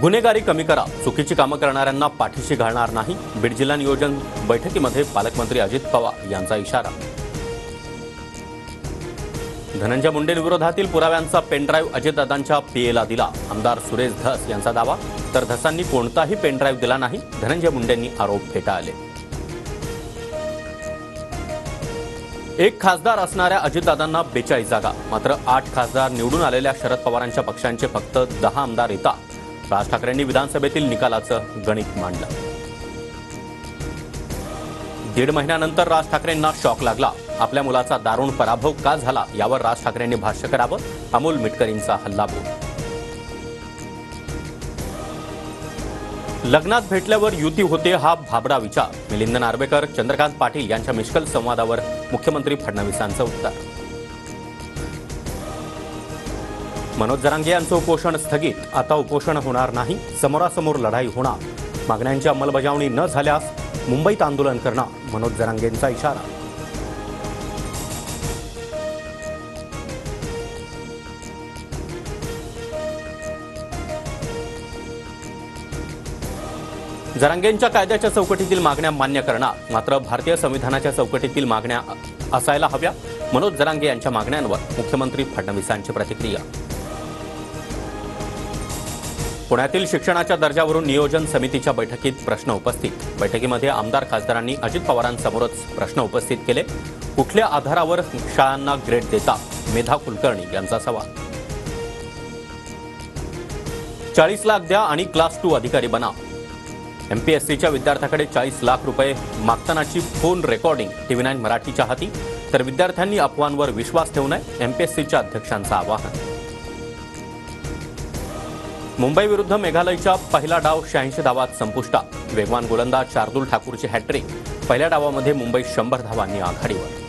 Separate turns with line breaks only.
गुन्हेगारी कमी करा, चुकीची कामं करणाऱ्यांना पाठीशी घालणार नाही. बीड जिल्हा नियोजन बैठकीमध्ये पालकमंत्री अजित पवार यांचा इशारा. धनंजय मुंडेंविरोधातील पुराव्यांचा पेनड्राईव्ह अजितदादांच्या पीएला दिला. आमदार सुरेश धस यांचा दावा. तर धसांनी कोणताही पेनड्राईव्ह दिला नाही. धनंजय मुंडेंनी आरोप फेटाळले. एक खासदार असणाऱ्या अजितदादांना 42 जागा, मात्र 8 खासदार निवडून आलेल्या शरद पवारांच्या पक्षांचे फक्त 10 आमदार येतात. राज ठाकरेंनी विधानसभेतील निकालाचं गणित मांडलं. 1.5 महिन्यानंतर राज ठाकरेंना शॉक लागला. आपल्या मुलाचा दारुण पराभव का झाला यावर राज ठाकरेंनी भाष्य करावं. अमोल मिटकरींचा हल्लाबोल. लग्नात भेटल्यावर युती होते हा भाबडा विचार. मिलिंद नार्वेकर, चंद्रकांत पाटील यांच्या मिश्कल संवादावर मुख्यमंत्री फडणवीसांचं उत्तर. मनोज जरांगे यांचं उपोषण स्थगित. आता उपोषण होणार नाही, समोरासमोर लढाई होणार. मागण्यांची अंमलबजावणी न झाल्यास मुंबईत आंदोलन करणार, मनोज जरांगेंचा इशारा. जरांगेंच्या कायद्याच्या चौकटीतील मागण्या मान्य करणार, मात्र भारतीय संविधानाच्या चौकटीतील मागण्या असायला हव्या. मनोज जरांगे यांच्या मागण्यांवर मुख्यमंत्री फडणवीसांची प्रतिक्रिया. पुण्यातील शिक्षणाच्या दर्जावरून नियोजन समितीच्या बैठकीत प्रश्न उपस्थित. बैठकीमध्ये आमदार खासदारांनी अजित पवारांसमोरच प्रश्न उपस्थित केले. कुठल्या आधारावर शाळांना ग्रेड देता, मेधा कुलकर्णी यांचा सवाल. 40 लाख द्या आणि क्लास 2 अधिकारी बना. एमपीएससीच्या विद्यार्थ्याकडे 40 लाख रुपये मागतानाची फोन रेकॉर्डिंग TV9 मराठीच्या हाती. तर विद्यार्थ्यांनी अफवांवर विश्वास ठेवू नये, एमपीएससीच्या अध्यक्षांचं आवाहन. मुंबई विरुद्ध मेघालयच्या पहिला डाव 86 धावात संपुष्टात. वेगवान गोलंदाज शार्दूल ठाकूरची हॅट्रिक. पहिल्या डावामध्ये मुंबई 100 धावांनी आघाडीवर.